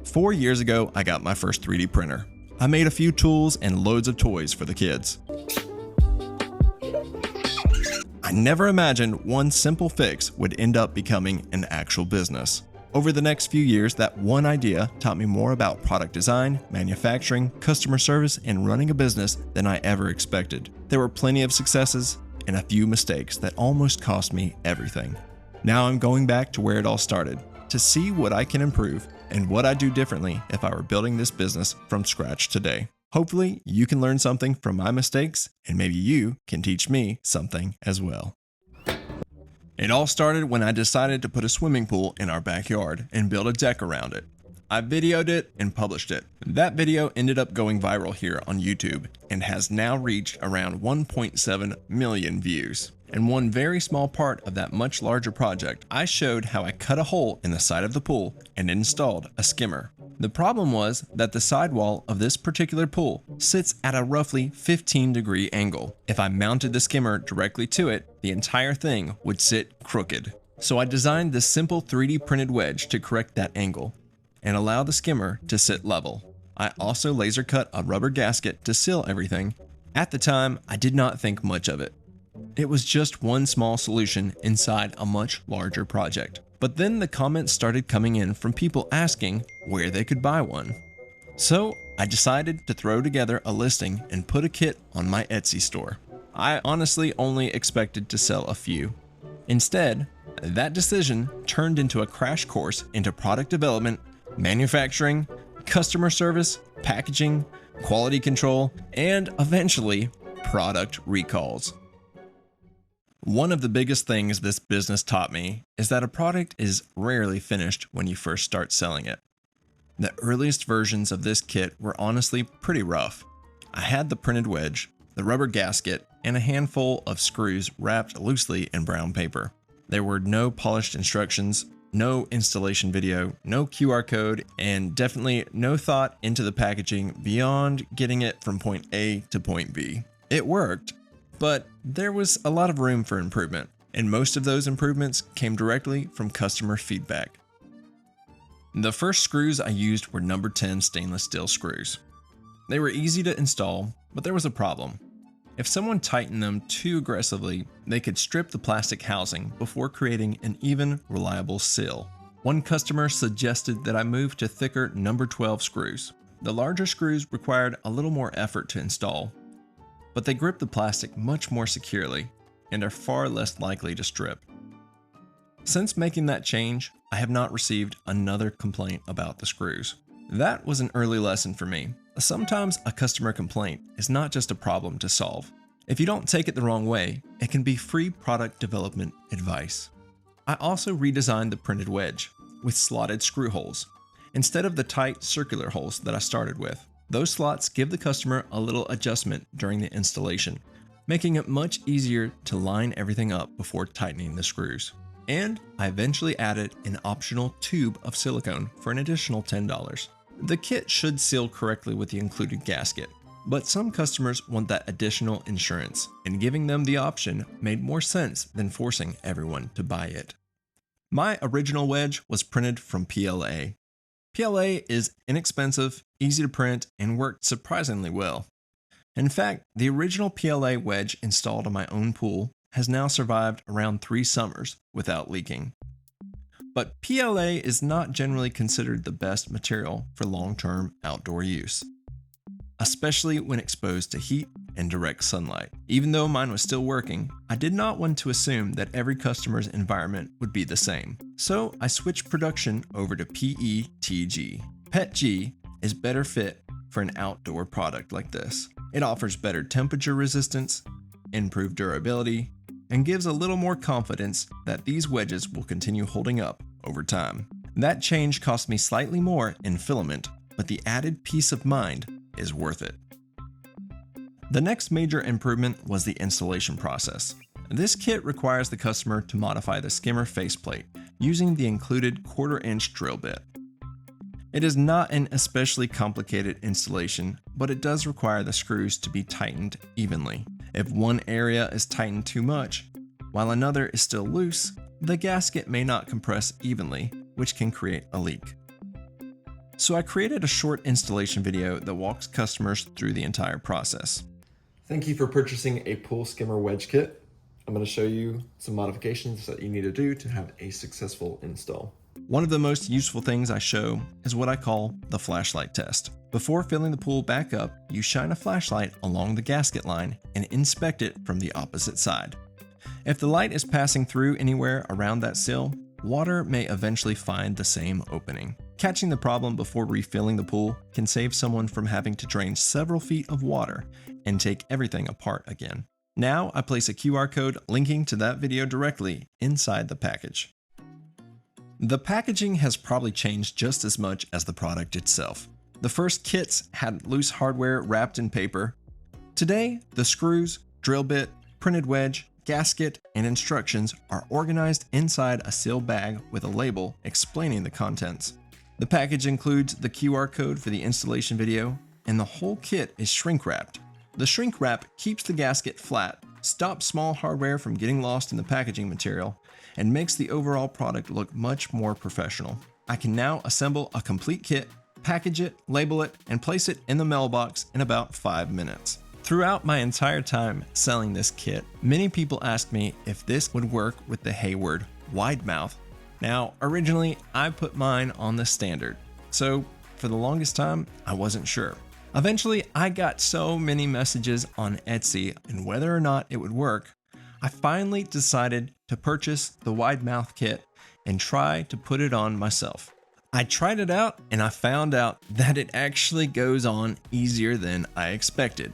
4 years ago, I got my first 3D printer. I made a few tools and loads of toys for the kids. I never imagined one simple fix would end up becoming an actual business. Over the next few years, that one idea taught me more about product design, manufacturing, customer service, and running a business than I ever expected. There were plenty of successes and a few mistakes that almost cost me everything. Now I'm going back to where it all started, to see what I can improve and what I'd do differently if I were building this business from scratch today. Hopefully, you can learn something from my mistakes, and maybe you can teach me something as well. It all started when I decided to put a swimming pool in our backyard and build a deck around it. I videoed it and published it. That video ended up going viral here on YouTube and has now reached around 1.7 million views. In one very small part of that much larger project, I showed how I cut a hole in the side of the pool and installed a skimmer. The problem was that the sidewall of this particular pool sits at a roughly 15-degree angle. If I mounted the skimmer directly to it, the entire thing would sit crooked. So I designed this simple 3D printed wedge to correct that angle and allow the skimmer to sit level. I also laser cut a rubber gasket to seal everything. At the time, I did not think much of it. It was just one small solution inside a much larger project. But then the comments started coming in from people asking where they could buy one. So I decided to throw together a listing and put a kit on my Etsy store. I honestly only expected to sell a few. Instead, that decision turned into a crash course into product development, manufacturing, customer service, packaging, quality control, and eventually product recalls. One of the biggest things this business taught me is that a product is rarely finished when you first start selling it. The earliest versions of this kit were honestly pretty rough. I had the printed wedge, the rubber gasket, and a handful of screws wrapped loosely in brown paper. There were no polished instructions, no installation video, no QR code, and definitely no thought into the packaging beyond getting it from point A to point B. It worked, but there was a lot of room for improvement, and most of those improvements came directly from customer feedback. The first screws I used were number 10 stainless steel screws. They were easy to install, but there was a problem. If someone tightened them too aggressively, they could strip the plastic housing before creating an even, reliable seal. One customer suggested that I move to thicker number 12 screws. The larger screws required a little more effort to install, but they grip the plastic much more securely and are far less likely to strip. Since making that change, I have not received another complaint about the screws. That was an early lesson for me. Sometimes a customer complaint is not just a problem to solve. If you don't take it the wrong way, it can be free product development advice. I also redesigned the printed wedge with slotted screw holes instead of the tight circular holes that I started with. Those slots give the customer a little adjustment during the installation, making it much easier to line everything up before tightening the screws. And I eventually added an optional tube of silicone for an additional $10. The kit should seal correctly with the included gasket, but some customers want that additional insurance, and giving them the option made more sense than forcing everyone to buy it. My original wedge was printed from PLA. PLA is inexpensive, easy to print, and worked surprisingly well. In fact, the original PLA wedge installed on my own pool has now survived around 3 summers without leaking. But PLA is not generally considered the best material for long-term outdoor use, especially when exposed to heat and direct sunlight. Even though mine was still working, I did not want to assume that every customer's environment would be the same. So I switched production over to PETG. PETG is better fit for an outdoor product like this. It offers better temperature resistance, improved durability, and gives a little more confidence that these wedges will continue holding up over time. That change cost me slightly more in filament, but the added peace of mind is worth it. The next major improvement was the installation process. This kit requires the customer to modify the skimmer faceplate using the included 1/4-inch drill bit. It is not an especially complicated installation, but it does require the screws to be tightened evenly. If one area is tightened too much, while another is still loose, the gasket may not compress evenly, which can create a leak. So I created a short installation video that walks customers through the entire process. Thank you for purchasing a pool skimmer wedge kit. I'm going to show you some modifications that you need to do to have a successful install. One of the most useful things I show is what I call the flashlight test. Before filling the pool back up, you shine a flashlight along the gasket line and inspect it from the opposite side. If the light is passing through anywhere around that sill, water may eventually find the same opening. Catching the problem before refilling the pool can save someone from having to drain several feet of water and take everything apart again. Now I place a QR code linking to that video directly inside the package. The packaging has probably changed just as much as the product itself. The first kits had loose hardware wrapped in paper. Today, the screws, drill bit, printed wedge, gasket, and instructions are organized inside a sealed bag with a label explaining the contents. The package includes the QR code for the installation video, and the whole kit is shrink wrapped. The shrink wrap keeps the gasket flat, stops small hardware from getting lost in the packaging material, and makes the overall product look much more professional. I can now assemble a complete kit, package it, label it, and place it in the mailbox in about 5 minutes. Throughout my entire time selling this kit, many people asked me if this would work with the Hayward wide mouth. Now, originally, I put mine on the standard, so for the longest time, I wasn't sure. Eventually, I got so many messages on Etsy and whether or not it would work, I finally decided to purchase the wide mouth kit and try to put it on myself. I tried it out and I found out that it actually goes on easier than I expected.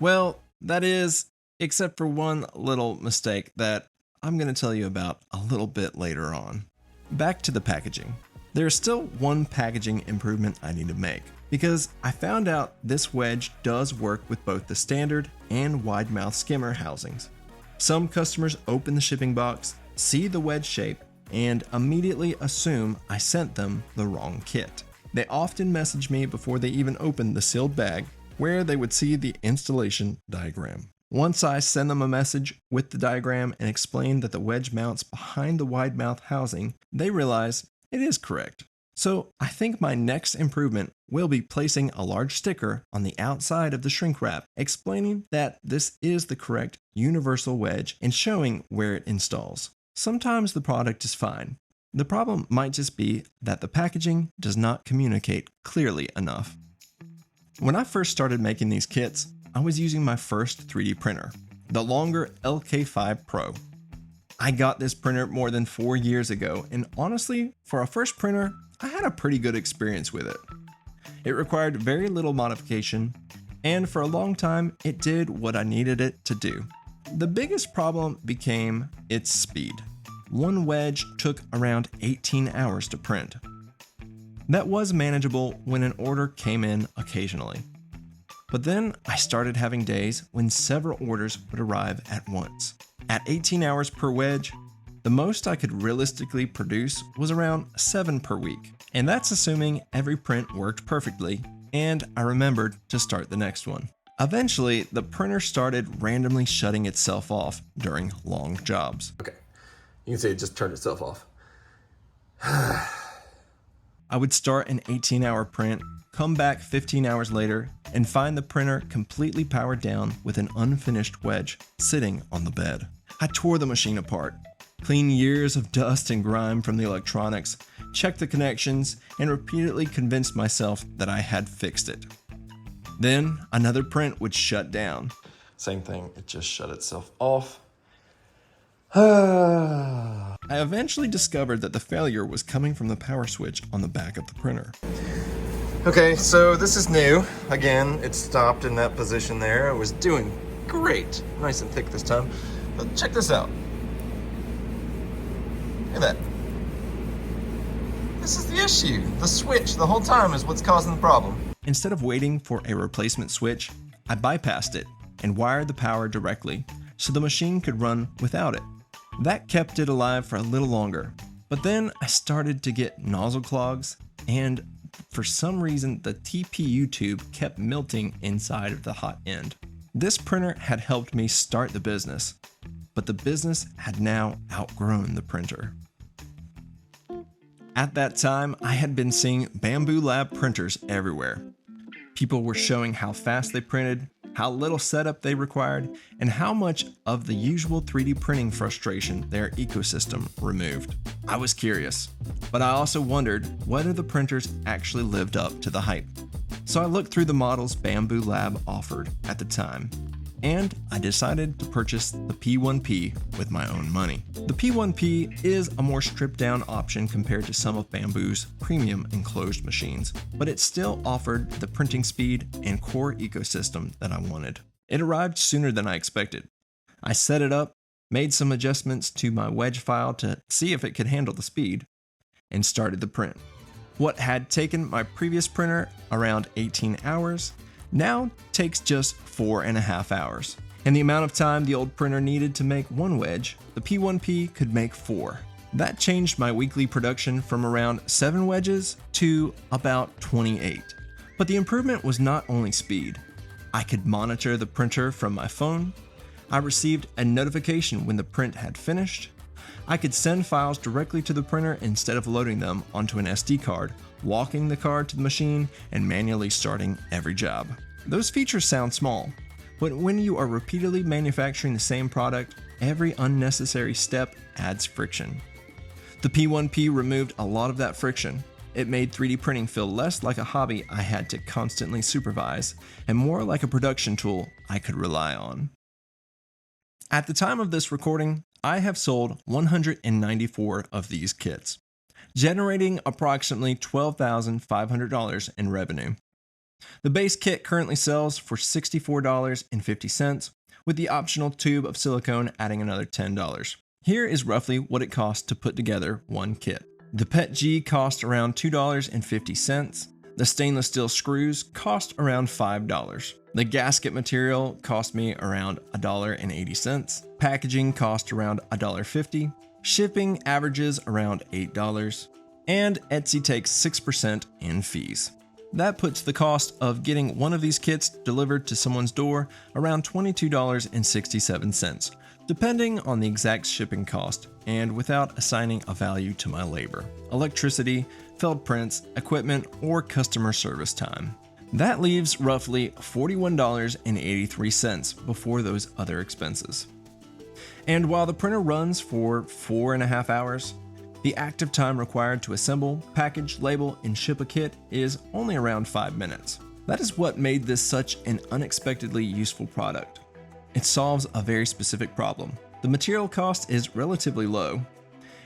Well, that is, except for one little mistake that I'm going to tell you about a little bit later on. Back to the packaging. There is still one packaging improvement I need to make, because I found out this wedge does work with both the standard and wide mouth skimmer housings. Some customers open the shipping box, see the wedge shape, and immediately assume I sent them the wrong kit. They often message me before they even open the sealed bag, where they would see the installation diagram. Once I send them a message with the diagram and explain that the wedge mounts behind the wide mouth housing, they realize it is correct. So I think my next improvement will be placing a large sticker on the outside of the shrink wrap explaining that this is the correct universal wedge and showing where it installs. Sometimes the product is fine. The problem might just be that the packaging does not communicate clearly enough. When I first started making these kits, I was using my first 3D printer, the longer LK5 Pro. I got this printer more than 4 years ago, and honestly, for a first printer, I had a pretty good experience with it. It required very little modification, and for a long time, it did what I needed it to do. The biggest problem became its speed. One wedge took around 18 hours to print. That was manageable when an order came in occasionally. But then I started having days when several orders would arrive at once. At 18 hours per wedge, the most I could realistically produce was around 7 per week. And that's assuming every print worked perfectly and I remembered to start the next one. Eventually, the printer started randomly shutting itself off during long jobs. Okay, you can say it just turned itself off. I would start an 18-hour print, come back 15 hours later, and find the printer completely powered down with an unfinished wedge sitting on the bed. I tore the machine apart, cleaned years of dust and grime from the electronics, checked the connections, and repeatedly convinced myself that I had fixed it. Then another print would shut down. Same thing, it just shut itself off. I eventually discovered that the failure was coming from the power switch on the back of the printer. Okay, so this is new. Again, it stopped in that position there. It was doing great. Nice and thick this time. But check this out. Look at that. This is the issue. The switch the whole time is what's causing the problem. Instead of waiting for a replacement switch, I bypassed it and wired the power directly so the machine could run without it. That kept it alive for a little longer, but then I started to get nozzle clogs, and for some reason the TPU tube kept melting inside of the hot end. This printer had helped me start the business, but the business had now outgrown the printer. At that time, I had been seeing Bambu Lab printers everywhere. People were showing how fast they printed, how little setup they required, and how much of the usual 3D printing frustration their ecosystem removed. I was curious, but I also wondered whether the printers actually lived up to the hype. So I looked through the models Bambu Lab offered at the time, and I decided to purchase the P1P with my own money. The P1P is a more stripped down option compared to some of Bambu's premium enclosed machines, but it still offered the printing speed and core ecosystem that I wanted. It arrived sooner than I expected. I set it up, made some adjustments to my wedge file to see if it could handle the speed, and started the print. What had taken my previous printer around 18 hours now takes just 4.5 hours. And the amount of time the old printer needed to make one wedge, the P1P could make 4. That changed my weekly production from around 7 wedges to about 28. But the improvement was not only speed. I could monitor the printer from my phone. I received a notification when the print had finished. I could send files directly to the printer instead of loading them onto an SD card, walking the card to the machine, and manually starting every job. Those features sound small, but when you are repeatedly manufacturing the same product, every unnecessary step adds friction. The P1P removed a lot of that friction. It made 3D printing feel less like a hobby I had to constantly supervise, and more like a production tool I could rely on. At the time of this recording, I have sold 194 of these kits, generating approximately $12,500 in revenue. The base kit currently sells for $64.50, with the optional tube of silicone adding another $10. Here is roughly what it costs to put together one kit. The PET-G cost around $2.50. The stainless steel screws cost around $5. The gasket material cost me around $1.80. Packaging cost around $1.50. Shipping averages around $8. And Etsy takes 6% in fees. That puts the cost of getting one of these kits delivered to someone's door around $22.67, depending on the exact shipping cost and without assigning a value to my labor, electricity, felled prints, equipment, or customer service time. That leaves roughly $41.83 before those other expenses. And while the printer runs for 4.5 hours, the active time required to assemble, package, label, and ship a kit is only around 5 minutes. That is what made this such an unexpectedly useful product. It solves a very specific problem. The material cost is relatively low,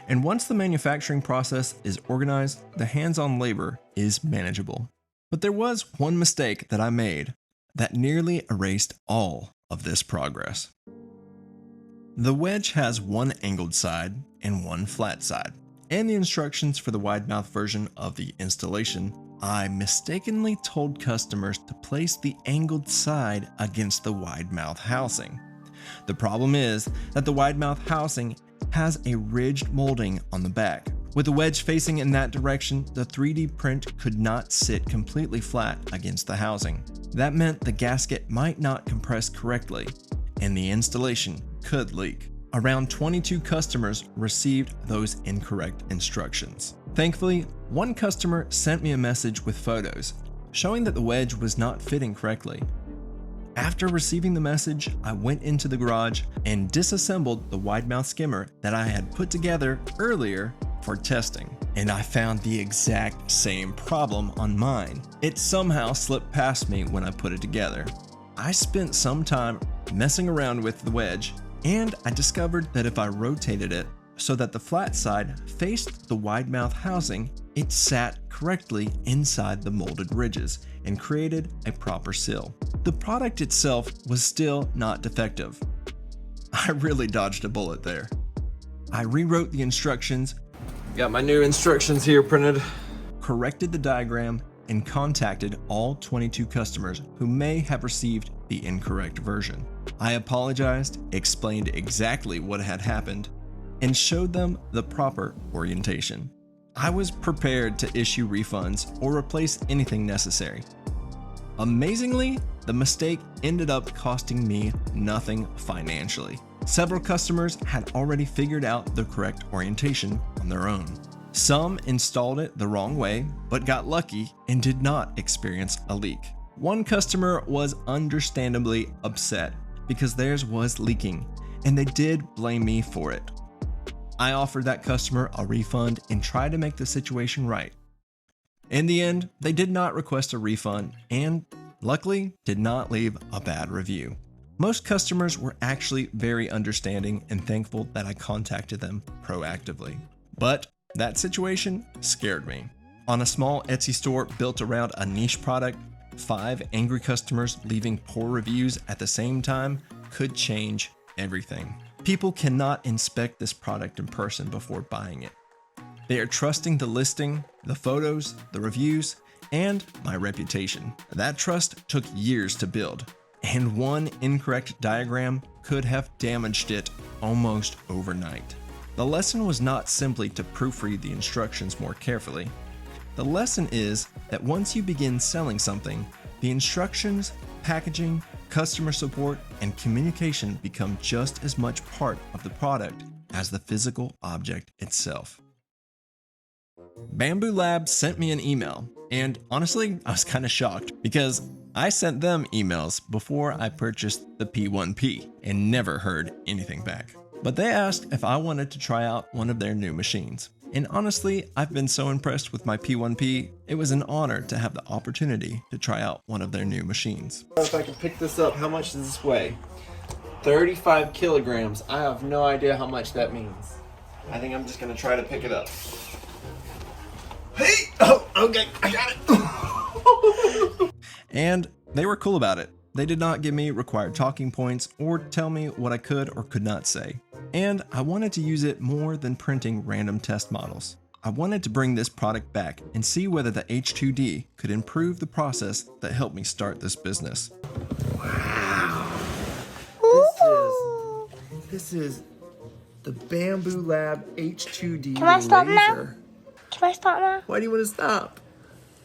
and once the manufacturing process is organized, the hands-on labor is manageable. But there was one mistake that I made that nearly erased all of this progress. The wedge has one angled side and one flat side. In the instructions for the wide mouth version of the installation, I mistakenly told customers to place the angled side against the wide mouth housing. The problem is that the wide mouth housing has a ridged molding on the back. With the wedge facing in that direction, the 3D print could not sit completely flat against the housing. That meant the gasket might not compress correctly, and the installation could leak. Around 22 customers received those incorrect instructions. Thankfully, one customer sent me a message with photos showing that the wedge was not fitting correctly. After receiving the message, I went into the garage and disassembled the wide mouth skimmer that I had put together earlier for testing, and I found the exact same problem on mine. It somehow slipped past me when I put it together. I spent some time messing around with the wedge, and I discovered that if I rotated it so that the flat side faced the wide mouth housing, it sat correctly inside the molded ridges and created a proper seal. The product itself was still not defective. I really dodged a bullet there. I rewrote the instructions, Got my new instructions here printed. corrected the diagram, and contacted all 22 customers who may have received the incorrect version. I apologized, explained exactly what had happened, and showed them the proper orientation. I was prepared to issue refunds or replace anything necessary. Amazingly, the mistake ended up costing me nothing financially. Several customers had already figured out the correct orientation on their own. Some installed it the wrong way, but got lucky and did not experience a leak. One customer was understandably upset because theirs was leaking, and they did blame me for it. I offered that customer a refund and tried to make the situation right. In the end, they did not request a refund and, luckily, did not leave a bad review. Most customers were actually very understanding and thankful that I contacted them proactively. But that situation scared me. On a small Etsy store built around a niche product, 5 angry customers leaving poor reviews at the same time could change everything. People cannot inspect this product in person before buying it. They are trusting the listing, the photos, the reviews, and my reputation. That trust took years to build, and one incorrect diagram could have damaged it almost overnight. The lesson was not simply to proofread the instructions more carefully. The lesson is that once you begin selling something, the instructions, packaging, customer support, and communication become just as much part of the product as the physical object itself. Bambu Lab sent me an email, and honestly, I was kind of shocked because I sent them emails before I purchased the P1P and never heard anything back. But they asked if I wanted to try out one of their new machines. And honestly, I've been so impressed with my P1P, it was an honor to have the opportunity to try out one of their new machines. If I can pick this up, how much does this weigh? 35 kilograms. I have no idea how much that means. I think I'm just gonna try to pick it up. Hey! Oh, okay, I got it. And they were cool about it. They did not give me required talking points or tell me what I could or could not say. And I wanted to use it more than printing random test models. I wanted to bring this product back and see whether the H2D could improve the process that helped me start this business. Wow. This is the Bambu Lab H2D Can I stop laser. now? Can I stop now? Why do you want to stop?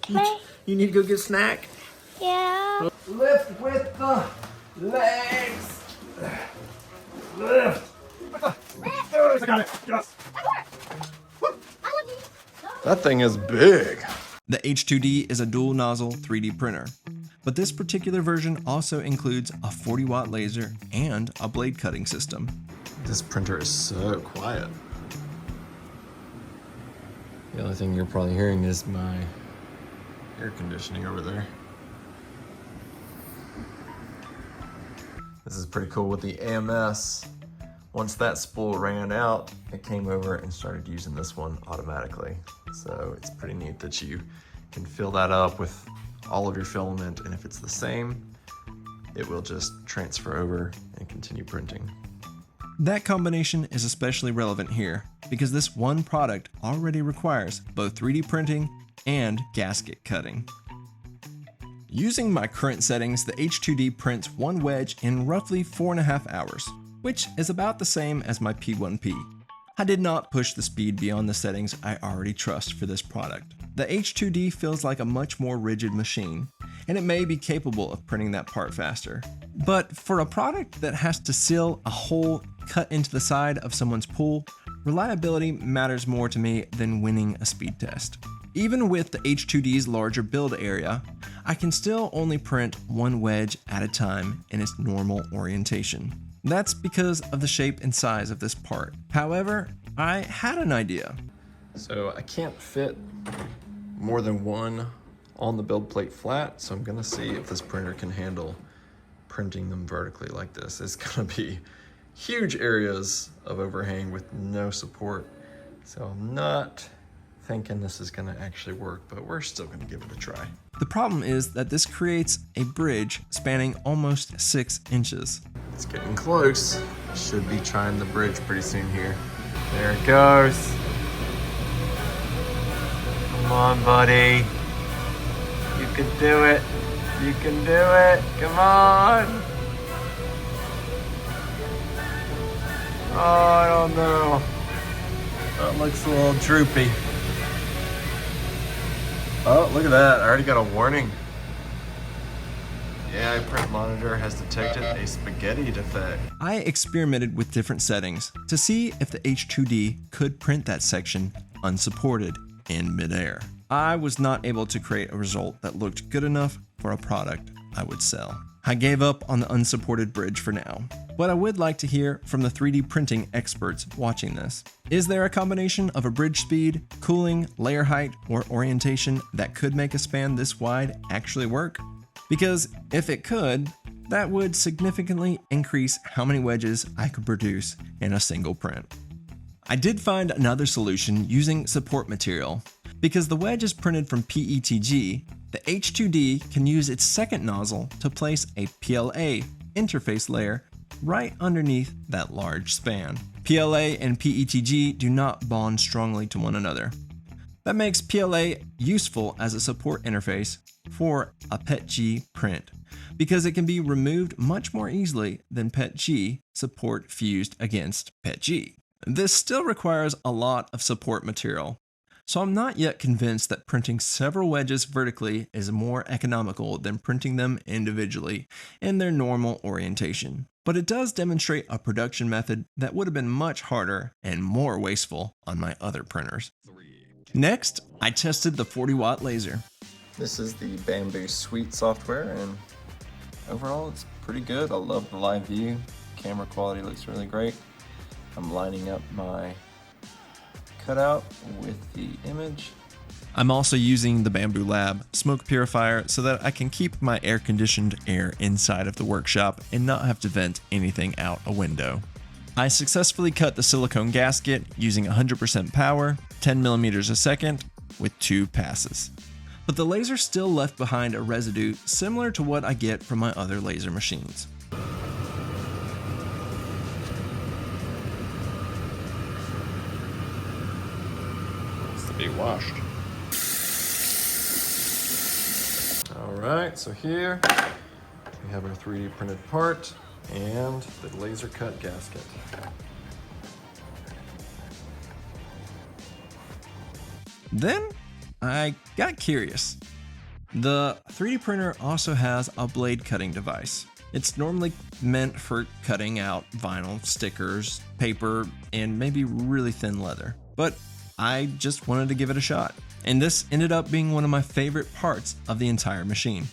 Can I? You need to go get a snack? Yeah. Lift with the legs. Lift. I got it. Yes. That thing is big. The H2D is a dual nozzle 3D printer, but this particular version also includes a 40-watt laser and a blade cutting system. This printer is so quiet. The only thing you're probably hearing is my air conditioning over there. This is pretty cool with the AMS. Once that spool ran out, it came over and started using this one automatically. So it's pretty neat that you can fill that up with all of your filament, and if it's the same, it will just transfer over and continue printing. That combination is especially relevant here because this one product already requires both 3D printing and gasket cutting. Using my current settings, the H2D prints one wedge in roughly 4.5 hours, which is about the same as my P1P. I did not push the speed beyond the settings I already trust for this product. The H2D feels like a much more rigid machine, and it may be capable of printing that part faster. But for a product that has to seal a hole cut into the side of someone's pool, reliability matters more to me than winning a speed test. Even with the H2D's larger build area, I can still only print one wedge at a time in its normal orientation. That's because of the shape and size of this part. However, I had an idea. So I can't fit more than one on the build plate flat, so I'm gonna see if this printer can handle printing them vertically like this. It's gonna be huge areas of overhang with no support. So I'm not thinking this is gonna actually work, but we're still gonna give it a try. The problem is that this creates a bridge spanning almost 6 inches. It's getting close. Should be trying the bridge pretty soon here. There it goes. Come on, buddy. You can do it. You can do it. Come on. Oh, I don't know. That looks a little droopy. Oh, look at that. I already got a warning. The AI print monitor has detected a spaghetti defect. I experimented with different settings to see if the H2D could print that section unsupported in midair. I was not able to create a result that looked good enough for a product I would sell. I gave up on the unsupported bridge for now, but I would like to hear from the 3D printing experts watching this. Is there a combination of a bridge speed, cooling, layer height, or orientation that could make a span this wide actually work? Because if it could, that would significantly increase how many wedges I could produce in a single print. I did find another solution using support material. Because the wedge is printed from PETG, the H2D can use its second nozzle to place a PLA interface layer right underneath that large span. PLA and PETG do not bond strongly to one another. That makes PLA useful as a support interface for a PETG print, because it can be removed much more easily than PETG support fused against PETG. This still requires a lot of support material, so I'm not yet convinced that printing several wedges vertically is more economical than printing them individually in their normal orientation. But it does demonstrate a production method that would have been much harder and more wasteful on my other printers. Next, I tested the 40-watt laser. This is the Bambu Suite software, and overall it's pretty good. I love the live view. Camera quality looks really great. I'm lining up my cutout with the image. I'm also using the Bambu Lab smoke purifier so that I can keep my air-conditioned air inside of the workshop and not have to vent anything out a window. I successfully cut the silicone gasket using 100% power, 10 millimeters a second, with 2 passes. But the laser still left behind a residue similar to what I get from my other laser machines. Be washed. Alright, so here we have our 3D printed part and the laser cut gasket. Then I got curious. The 3D printer also has a blade cutting device. It's normally meant for cutting out vinyl, stickers, paper, and maybe really thin leather. But I just wanted to give it a shot, and this ended up being one of my favorite parts of the entire machine.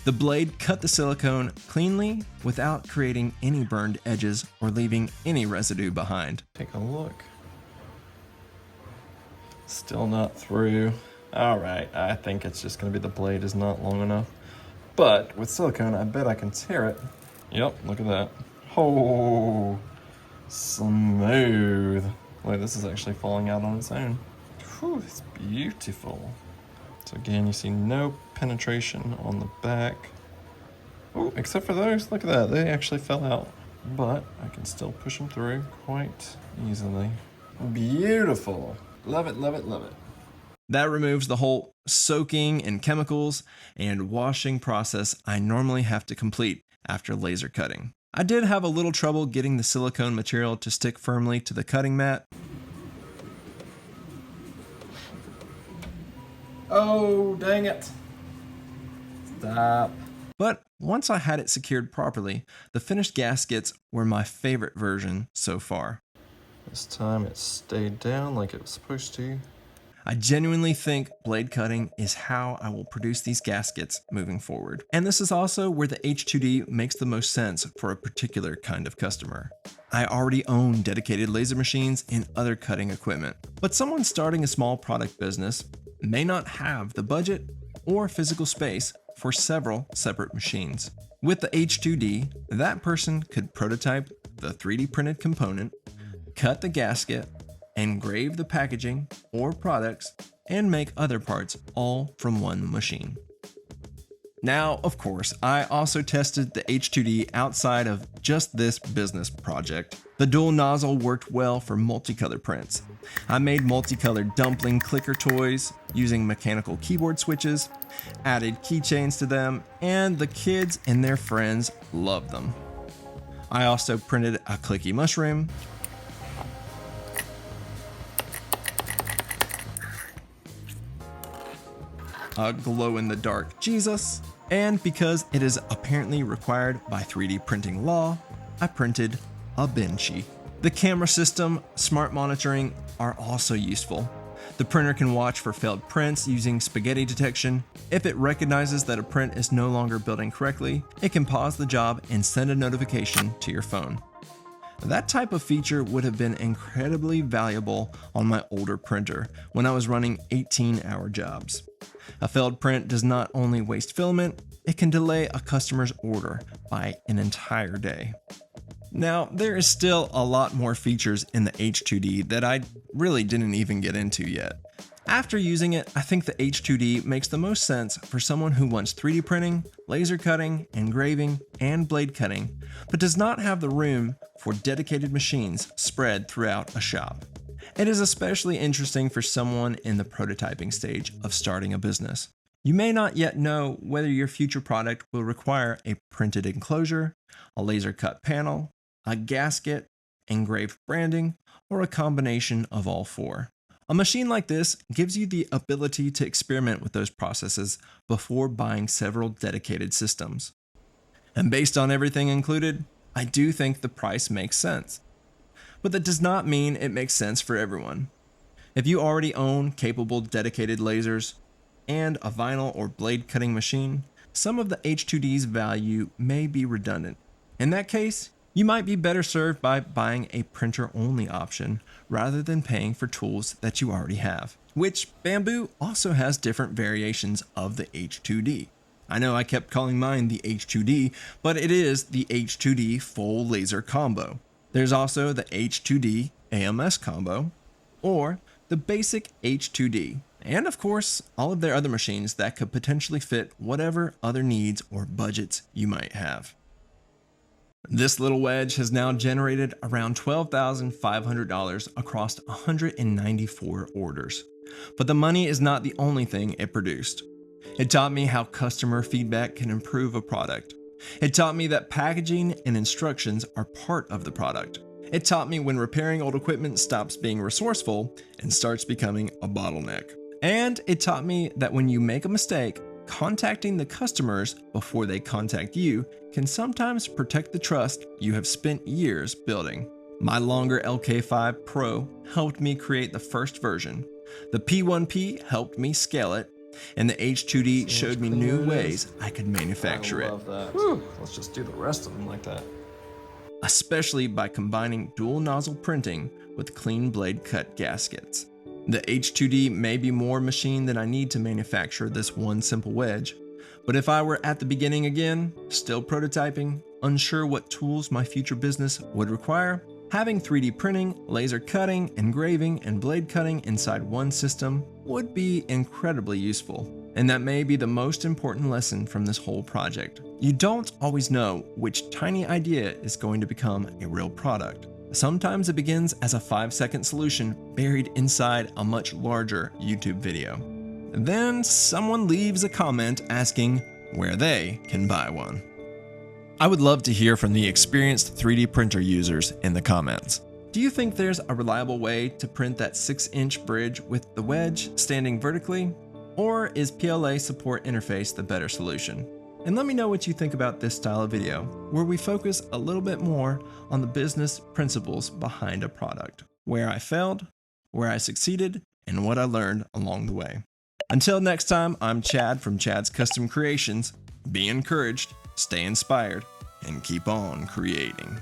The blade cut the silicone cleanly without creating any burned edges or leaving any residue behind. Take a look. Still not through. Alright, I think it's just going to be the blade is not long enough. But with silicone, I bet I can tear it. Yep, look at that. Oh, smooth. Wait, this is actually falling out on its own. Whew, it's beautiful. So again, you see no penetration on the back. Oh, except for those, look at that. They actually fell out. But I can still push them through quite easily. Beautiful. Love it, love it, love it. That removes the whole soaking and chemicals and washing process I normally have to complete after laser cutting. I did have a little trouble getting the silicone material to stick firmly to the cutting mat. Oh, dang it. Stop. But once I had it secured properly, the finished gaskets were my favorite version so far. This time it stayed down like it was supposed to. I genuinely think blade cutting is how I will produce these gaskets moving forward. And this is also where the H2D makes the most sense for a particular kind of customer. I already own dedicated laser machines and other cutting equipment, but someone starting a small product business may not have the budget or physical space for several separate machines. With the H2D, that person could prototype the 3D printed component, cut the gasket, engrave the packaging or products, and make other parts all from one machine. Now, of course, I also tested the H2D outside of just this business project. The dual nozzle worked well for multicolor prints. I made multicolored dumpling clicker toys using mechanical keyboard switches, added keychains to them, and the kids and their friends loved them. I also printed a clicky mushroom, a glow-in-the-dark Jesus, and because it is apparently required by 3D printing law, I printed a Benchy. The camera system, smart monitoring are also useful. The printer can watch for failed prints using spaghetti detection. If it recognizes that a print is no longer building correctly, it can pause the job and send a notification to your phone. That type of feature would have been incredibly valuable on my older printer when I was running 18-hour jobs. A failed print does not only waste filament, it can delay a customer's order by an entire day. Now, there is still a lot more features in the H2D that I really didn't even get into yet. After using it, I think the H2D makes the most sense for someone who wants 3D printing, laser cutting, engraving, and blade cutting, but does not have the room for dedicated machines spread throughout a shop. It is especially interesting for someone in the prototyping stage of starting a business. You may not yet know whether your future product will require a printed enclosure, a laser cut panel, a gasket, engraved branding, or a combination of all four. A machine like this gives you the ability to experiment with those processes before buying several dedicated systems. And based on everything included, I do think the price makes sense. But that does not mean it makes sense for everyone. If you already own capable dedicated lasers and a vinyl or blade cutting machine, some of the H2D's value may be redundant. In that case, you might be better served by buying a printer-only option rather than paying for tools that you already have, which Bambu also has different variations of the H2D. I know I kept calling mine the H2D, but it is the H2D full laser combo. There's also the H2D AMS combo, or the basic H2D, and of course, all of their other machines that could potentially fit whatever other needs or budgets you might have. This little wedge has now generated around $12,500 across 194 orders. But the money is not the only thing it produced. It taught me how customer feedback can improve a product. It taught me that packaging and instructions are part of the product. It taught me when repairing old equipment stops being resourceful and starts becoming a bottleneck. And it taught me that when you make a mistake, contacting the customers before they contact you can sometimes protect the trust you have spent years building. My longer LK5 Pro helped me create the first version. The P1P helped me scale it, and the H2D showed me new ways I could manufacture I love it. that. Let's just do the rest of them like that. Especially by combining dual nozzle printing with clean blade cut gaskets. The H2D may be more machine than I need to manufacture this one simple wedge, but if I were at the beginning again, still prototyping, unsure what tools my future business would require, having 3D printing, laser cutting, engraving, and blade cutting inside one system would be incredibly useful. And that may be the most important lesson from this whole project. You don't always know which tiny idea is going to become a real product. Sometimes it begins as a 5-second solution buried inside a much larger YouTube video. Then someone leaves a comment asking where they can buy one. I would love to hear from the experienced 3D printer users in the comments. Do you think there's a reliable way to print that 6-inch bridge with the wedge standing vertically? Or is PLA support interface the better solution? And let me know what you think about this style of video, where we focus a little bit more on the business principles behind a product, where I failed, where I succeeded, and what I learned along the way. Until next time, I'm Chad from Chad's Custom Creations. Be encouraged, stay inspired, and keep on creating.